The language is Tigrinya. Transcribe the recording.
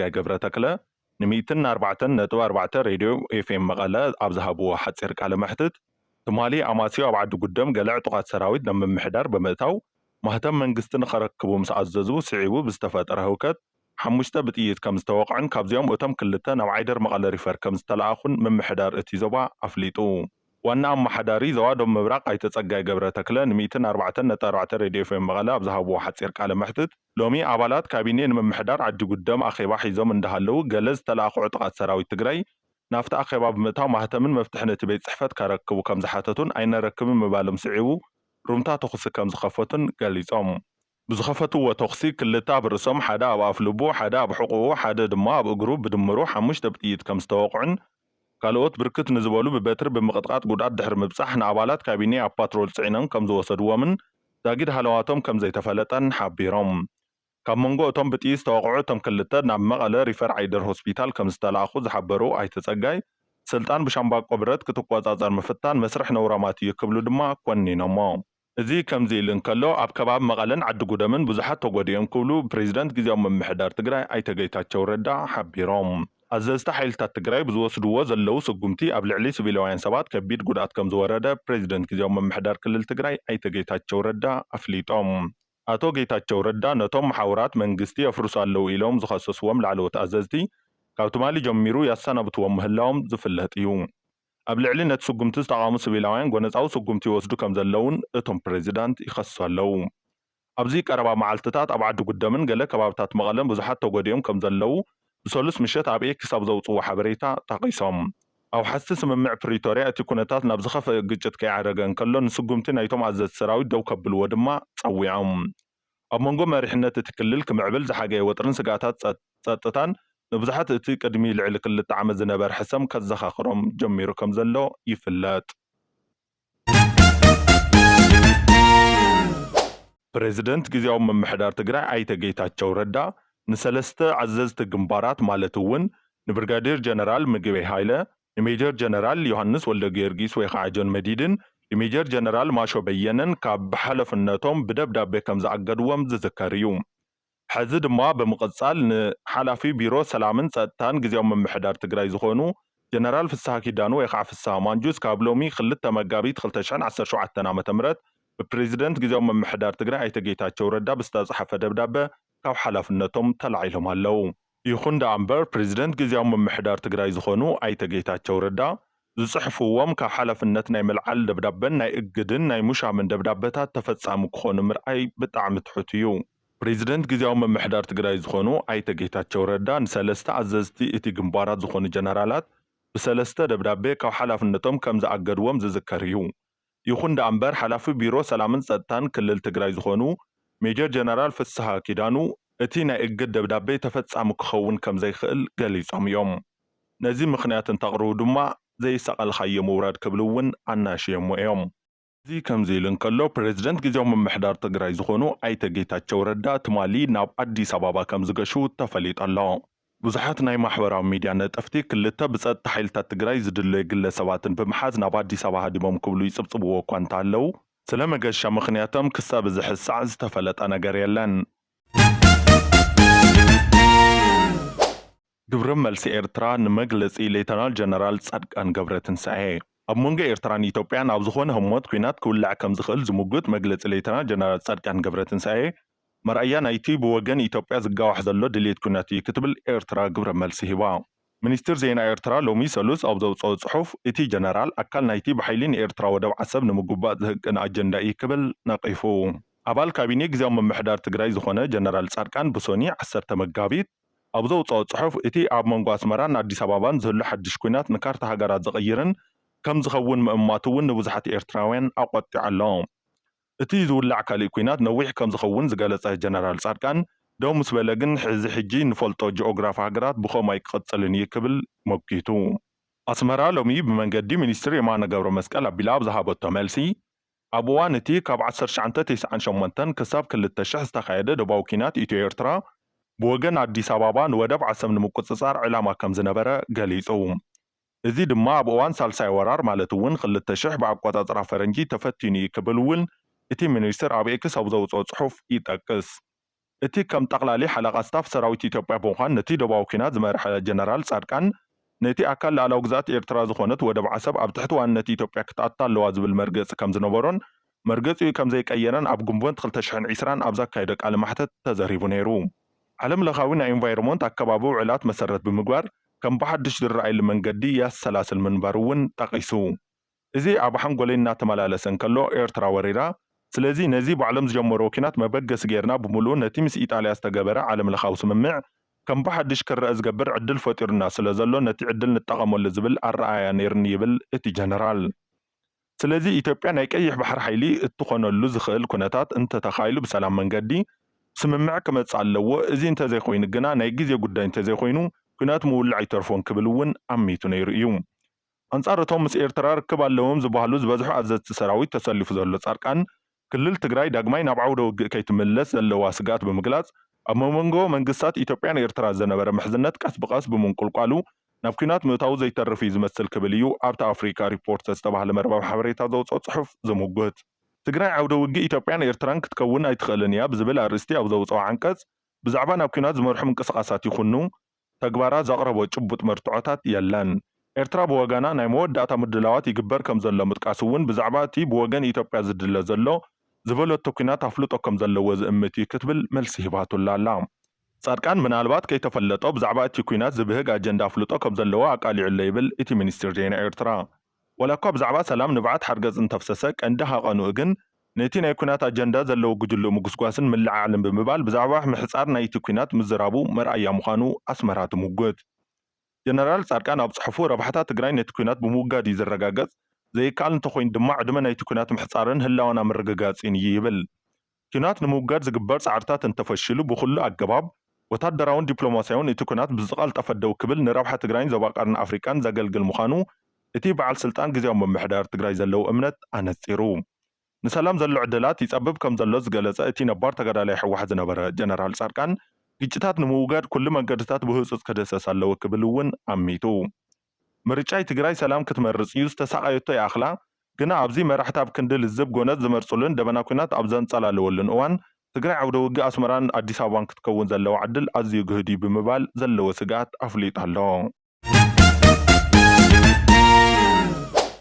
ፀጋይ ገብረ ተክለ ን104.4 ሬድዮ ኤፍኤም መቐለ ኣብ ዝሃብዎ ሓፂር ቃለ መሕትት ትማሊ ኣማሲዮ ኣብ ዓዲ ጉደም ገለ ዕጡቓት ሰራዊት ናብ ምምሕዳር ብምእታው ማህተም መንግስቲ ንኸረክቡ ምስ ኣዘዙ ስዒቡ ብዝተፈጠረ ህውከት 5 ብጥይት ከም ዝተወቕዑን ካብዚኦም እቶም ክልተ ናብ ዓይደር መቐለ ሪፈር ከም ዝተለኣኹን ምምሕዳር እቲ ዞባ ኣፍሊጡ ዋና ኣመሓዳሪ ዞባ ደቡብ ምብራቅ ኣይተ ፀጋይ ገብረ ተክለ ን104.4 ሬድዮ ኤፍኤም መቐለ ኣብ ዝሃብዎ ሓፂር ቃለ መሕትት ሎሚ ኣባላት ካቢኔ ንምምሕዳር ዓዲ ጉደም ኣኼባ ሒዞም እንዳሃለዉ ገለ ዝተለኣኹ ዕጡቓት ሰራዊት ትግራይ ናፍቲ ኣኼባ ብምእታው ማህተምን መፍትሕን እቲ ቤት ፅሕፈት ከረክቡ ከም ዝሓተቱን ኣይነረክብን ምባሎም ስዒቡ ሩምታ ተኹሲ ከም ዝኸፈቱን ገሊፆም ብዝኸፈትዎ ተኹሲ ክልተ ኣብ ርእሶም ሓደ ኣብ ኣፍልቡ ሓደ ኣብ ሕቑኡ ሓደ ድማ ኣብ እግሩ ብድምሩ 5 ብጥይት ከም ዝተወቕዑን ካልኦት ብርክት ንዝበሉ ብበትሪ ብምቕጥቃጥ ጉድኣት ድሕሪ ምብፃሕ ንኣባላት ካቢኔ ኣብ ፓትሮል ፅዒኖም ከም ዝወሰድዎምን ዳጊድ ሃለዋቶም ከም ዘይተፈለጠን ሓቢሮም ካብ መንጎ እቶም ብጥይት ዝተወቕዑ እቶም ክልተ ናብ መቐለ ሪፈር ዓይደር ሆስፒታል ከም ዝተለኣኹ ዝሓበሩ ኣይተ ፀጋይ ስልጣን ብሻምባቆ ብረት ክትቆፃፀር ምፍታን መስርሕ ነውራማት እዩ ክብሉ ድማ ኮኒኖሞ እዚ ከምዚ ኢሉ እንከሎ ኣብ ከባቢ መቐለን ዓዲ ጉደምን ብዙሓት ተጎዲኦም ክብሉ ፕሬዚደንት ግዚያዊ ምምሕዳር ትግራይ ኣይተ ጌታቸው ረዳ ሓቢሮም ኣዘዝቲ ሓይልታት ትግራይ ብዝወስድዎ ዘለው ስጉምቲ ኣብ ልዕሊ ሲቪላውያን ሰባት ከቢድ ጉድኣት ከም ዝወረደ ፕሬዚደንት ግዚያዊ ምምሕዳር ክልል ትግራይ ኣይተ ጌታቸው ረዳ ኣፍሊጦም ኣቶ ጌታቸው ረዳ ነቶም ማሕበራት መንግስቲ የፍርሱ ኣለው ኢሎም ዝኸሰስዎም ላዕለዎት ኣዘዝቲ ካብ ትማሊ ጀሚሩ ያሰናብትዎም ምህላዎም ዝፍለጥ እዩ ኣብ ልዕሊ ነቲ ስጉምቲ ዝተቃወሙ ሲቪላውያን ጎነፃዊ ስጉምቲ ይወስዱ ከም ዘለውን እቶም ፕሬዚዳንት ይኸስሱ ኣለው ኣብዚ ቀረባ መዓልትታት ኣብ ዓዲ ጉደምን ገለ ከባብታት መቐለን ብዙሓት ተጎዲኦም ከም ዘለው ብሰሉስ ምሸት ኣብ ኤክስ ኣብ ዘውፅዎ ሓበሬታ ጠቒሶም ኣብ ሓስቲ ስምምዕ ፕሪቶርያ እቲ ኩነታት ናብ ዝኸፍአ ግጭት ከይዓረገ እንከሎ ንስጉምቲ ናይቶም ኣዘዝቲ ሰራዊት ደው ከብልዎ ድማ ፀዊዖም ኣብ መንጎ መሪሕነት እቲ ክልል ክምዕብል ዝሓገየ ወጥርን ስጋታት ፀጥታን ንብዙሓት እቲ ቅድሚ ልዕሊ 2 ዓመት ዝነበረ ሕሰም ከዘኻኽሮም ጀሚሩ ከም ዘሎ ይፍለጥ ፕሬዚደንት ግዚያዊ ምምሕዳር ትግራይ ኣይተ ጌታቸው ረዳ ንሰለስተ ዓዘዝቲ ግንባራት ማለት እውን ንብርጋዴር ጀነራል ምግበይ ሃይለ ንሜጀር ጀነራል ዮሃንስ ወልደ ጊዮርጊስ ወይ ከዓ ጆን መዲድን ንሜጀር ጀነራል ማሾ በየነን ካብ ብሓለፍነቶም ብደብዳቤ ከም ዝኣገድዎም ዝዝከር እዩ ሕዚ ድማ ብምቕፃል ንሓላፊ ቢሮ ሰላምን ፀጥታን ግዚያዊ ምምሕዳር ትግራይ ዝኾኑ ጀነራል ፍስሓ ኪዳኑ ወይ ከዓ ፍስሓ ማንጁስ ካብ ሎሚ 2 መጋቢት 2017 ዓ.ም ብፕሬዚደንት ግዚያዊ ምምሕዳር ትግራይ ኣይተ ጌታቸው ረዳ ብዝተፃሓፈ ደብዳቤ ካብ ሓላፍነቶም ተላዒሎም ኣለው ይኹን ዳ እምበር ፕሬዚደንት ግዚያዊ ምምሕዳር ትግራይ ዝኾኑ ኣይተ ጌታቸው ረዳ ዝፅሕፍዎም ካብ ሓላፍነት ናይ መልዓል ደብዳቤን ናይ እግድን ናይ ሙሻምን ደብዳቤታት ተፈጻሚ ክኾኑ ምርኣይ ብጣዕሚ ትሑት እዩ ፕሬዚደንት ግዚያዊ ምምሕዳር ትግራይ ዝኾኑ ኣይተ ጌታቸው ረዳ ንሰለስተ ኣዘዝቲ እቲ ግንባራት ዝኾኑ ጀነራላት ብሰለስተ ደብዳቤ ካብ ሓላፍነቶም ከም ዝኣገድዎም ዝዝከር እዩ ይኹን ዳ እምበር ሓላፊ ቢሮ ሰላምን ፀጥታን ክልል ትግራይ ዝኾኑ ሜጀር ጀነራል ፍስሓ ኪዳኑ እቲ ናይ እግድ ደብዳቤ ተፈጻሚ ክኸውን ከም ዘይኽእል ገሊፆም እዮም ነዚ ምኽንያት እንተቕርቡ ድማ ዘይሰቐልካዮ ምውራድ ክብሉ እውን ኣናሽዮም እዮም እዚ ከምዚ ኢሉ እንከሎ ፕሬዚደንት ግዚያዊ ምምሕዳር ትግራይ ዝኾኑ ኣይተ ጌታቸው ረዳ ትማሊ ናብ ኣዲስ ኣበባ ከም ዝገሹ ተፈሊጡ ኣሎ ብዙሓት ናይ ማሕበራዊ ሚድያ ነጠፍቲ ክልተ ብፀጥታ ሓይልታት ትግራይ ዝድለዩ ግለሰባትን ብምሓዝ ናብ ኣዲስ ኣበባ ሃዲሞም ክብሉ ይፅብፅብዎ እኳ እንተሃለው ስለ መገሻ ምኽንያቶም ክሳብ ዝሕሳዕ ዝተፈለጠ ነገር የለን ግብረ መልሲ ኤርትራ ንመግለፂ ሌተናል ጀነራል ጻድቃን ገብረትንሳኤ ኣብ መንጎ ኤርትራን ኢትዮጵያን ኣብ ዝኾነ ህሞት ኩናት ክውላዕ ከም ዝኽእል ዝሙግት መግለፂ ሌተናል ጀነራል ጻድቃን ገብረትንሳኤ መርኣያ ናይቲ ብወገን ኢትዮጵያ ዝጋዋሕ ዘሎ ድሌት ኩናት እዩ ክትብል ኤርትራ ግብረ መልሲ ሂባ ሚኒስትር ዜና ኤርትራ ሎሚ ሰሉስ ኣብ ዘውፅኦ ጽሑፍ እቲ ጀነራል ኣካል ናይቲ ብሓይሊ ንኤርትራ ወደብ ዓሰብ ንምጉባእ ዝህቅን ኣጀንዳ እዩ ክብል ነቒፉ ኣባል ካቢኔ ግዚያዊ ምምሕዳር ትግራይ ዝኾነ ጀነራል ጻድቃን ብሶኒ 10 መጋቢት ኣብ ዘውፅኦ ጽሑፍ እቲ ኣብ መንጎ ኣስመራን ኣዲስ ኣበባን ዝህሉ ሓድሽ ኩናት ንካርታ ሃገራት ዝቕይርን ከም ዝኸውን ምእማት እውን ንብዙሓት ኤርትራውያን ኣቆጢዑ ኣሎ እቲ ዝውላዕ ካልእ ኩናት ነዊሕ ከም ዝኸውን ዝገለጸ ጀነራል ጻድቃን ደው ምስ በለ ግን ሕጂ ንፈልጦ ጂኦግራፊ ሃገራት ብኸመይ ክቕፅልን እዩ ክብል ሞጊቱ ኣስመራ ሎሚ ብመንገዲ ሚኒስትር የማነ ገብረ መስቀል ኣቢላ ኣብ ዝሃበቶ መልሲ ኣብ እዋን እቲ ካብ 1998 ክሳብ 2000 ዝተኻየደ ደባዊ ኩናት ኢትዮ ኤርትራ ብወገን ኣዲስ ኣበባ ንወደብ ዓሰብ ንምቁፅጻር ዕላማ ከም ዝነበረ ገሊጹ እዚ ድማ ኣብ እዋን ሳልሳይ ወራር ማለት እውን 2000 ብኣቆጻጽራ ፈረንጂ ተፈቲኑ ክብል እውን እቲ ሚኒስትር ኣብ ኤክስ ኣብ ዘውፅኦ ጽሑፍ ይጠቅስ እቲ ከም ጠቕላሊ ሓለቓ ስታፍ ሰራዊት ኢትዮጵያ ብምዃን ነቲ ደቡባዊ ኩናት ዝመርሐ ጀነራል ጻድቃን ነቲ ኣካል ላዕላዊ ግዛት ኤርትራ ዝኾነት ወደብ ዓሰብ ኣብ ትሕቲ ዋንነት ኢትዮጵያ ክትኣታ ኣለዋ ዝብል መርገፂ ከም ዝነበሮን መርገፂኡ ከም ዘይቀየረን ኣብ ግንቦት 2020 ኣብ ዘካየደ ቃለ መሕተት ተዘሪቡ ነይሩ። ዓለም ለኻዊ ናይ ኤንቫይሮንመንት ኣከባቢ ውዕላት መሰረት ብምግባር ከም ብሓድሽ ዝረኣየሉ መንገዲ ያሰላስል ምንባር እውን ጠቒሱ። እዚ ኣብ ሓንጎለይ እናተመላለሰ እንከሎ ኤርትራ ወሪራ ስለዚ ነዚ ባዕሎም ዝጀመሮ ኩናት መበገሲ ጌርና ብምሉእ ነቲ ምስ ኢጣልያ ዝተገበረ ዓለም ለኻዊ ስምምዕ ከም ብሓድሽ ክረአ ዝገብር ዕድል ፈጢሩና ስለ ዘሎ ነቲ ዕድል ንጠቐመሉ ዝብል ኣረኣያ ነይርኒ ይብል እቲ ጀነራል። ስለዚ ኢትዮጵያ ናይ ቀይሕ ባሕሪ ሓይሊ እትኾነሉ ዝኽእል ኩነታት እንተተኻይሉ ብሰላም መንገዲ ስምምዕ ክመጽእ ኣለዎ። እዚ እንተዘይኮይኑ ግና ናይ ግዜ ጉዳይ እንተዘይኮይኑ ኩናት ምውላዕ ኣይተርፎን ክብል እውን ኣሚቱ ነይሩ እዩ። ኣንጻር እቶም ምስ ኤርትራ ርክብ ኣለዎም ዝበሃሉ ዝበዝሑ ኣዘዝቲ ሰራዊት ተሰሊፉ ዘሎ ጻድቃን ክልል ትግራይ ዳግማይ ናብ ዓውደ ውግእ ከይትምለስ ዘለዋ ስጋት ብምግላጽ ኣብ መንጎ መንግስታት ኢትዮጵያን ኤርትራ ዝነበረ ምሕዝነት ቀስ ብቐስ ብምንቁልቋሉ ናብ ኩናት ምእታው ዘይተርፍ እዩ ዝመስል ክብል እዩ ኣብቲ ኣፍሪካ ሪፖርት ዝተባህለ መርበብ ሓበሬታ ዘውፅኦ ጽሑፍ ዝምጉት። ትግራይ ዓውደ ውግእ ኢትዮጵያን ኤርትራን ክትከውን ኣይትኽእልን እያ ብዝብል ኣርእስቲ ኣብ ዘውፅኦ ዓንቀጽ ብዛዕባ ናብ ኩናት ዝመርሑ ምንቅስቓሳት ይኹኑ ተግባራ ዘቕረቦ ጭቡጥ መርትዖታት የለን። ኤርትራ ብወገና ናይ መወዳእታ ምድላዋት ይግበር ከም ዘሎ ምጥቃስ እውን ብዛዕባ እቲ ብወገን ኢትዮጵያ ዝድለ ዘሎ ዝበለቶ ኩናት ኣፍልጦ ከም ዘለዎ ዝእምት እዩ ክትብል መልሲ ሂባቱላ ኣላ። ጻድቃን ምናልባት ከይተፈለጦ ብዛዕባ እቲ ኩናት ዝብህግ ኣጀንዳ ኣፍልጦ ከም ዘለዎ ኣቃሊዑለ ይብል እቲ ሚኒስትር ዜና ኤርትራ። ወላ እኳ ብዛዕባ ሰላም ንብዓት ሓርገጽ እንተፍሰሰ ቀንዲ ሃቐንኡ ግን ነቲ ናይ ኩናት ኣጀንዳ ዘለዎ ጉጅለ ምጉስጓስን ምልዓዓልን ብምባል ብዛዕባ ምሕጻር ናይቲ ኩናት ምዝራቡ መርኣያ ምዃኑ ኣስመራ ትምጉት። ጀነራል ጻድቃን ኣብ ጽሑፉ ረብሓታት ትግራይ ነቲ ኩናት ብምውጋድ እዩ ዝረጋገጽ ዘይከኣል እንተኮይኑ ድማ ዕድመ ናይቲ ኩናት ምሕጻርን ህላዋና ምርግጋጽን እዩ ይብል። ኩናት ንምውጋድ ዝግበር ጻዕርታት እንተፈሽሉ ብኩሉ ኣገባብ ወታደራውን ዲፕሎማስያውን እቲ ኩናት ብዝቐልጠፈ ደው ክብል ንረብሓ ትግራይን ዘባቃርን ኣፍሪካን ዘገልግል ምዃኑ እቲ በዓል ስልጣን ግዜያዊ ምምሕዳር ትግራይ ዘለዎ እምነት ኣነጺሩ። ንሰላም ዘሎ ዕድላት ይጸብብ ከም ዘሎ ዝገለጸ እቲ ነባር ተጋዳላይ ሕወሓት ዝነበረ ጀነራል ጻድቃን ግጭታት ንምውጋድ ኩሉ መንገድታት ብህፁፅ ክድሰስ ኣለዎ ክብል እውን ኣሚቱ። ምርጫይ ትግራይ ሰላም ክትመርጽ እዩ ዝተሳቀየቶ ይኣኽላ ግና ኣብዚ መራሕቲ ኣብ ክንዲ ልዝብ ጎነት ዝመርጹሉን ደበና ኩናት ኣብ ዘንጸላለወሉን እዋን ትግራይ ዓውደ ውግእ ኣስመራን ኣዲስ ኣበባን ክትከውን ዘለዋ ዕድል ኣዝዩ ግህድ እዩ ብምባል ዘለዎ ስጋት ኣፍሊጡ ኣሎ።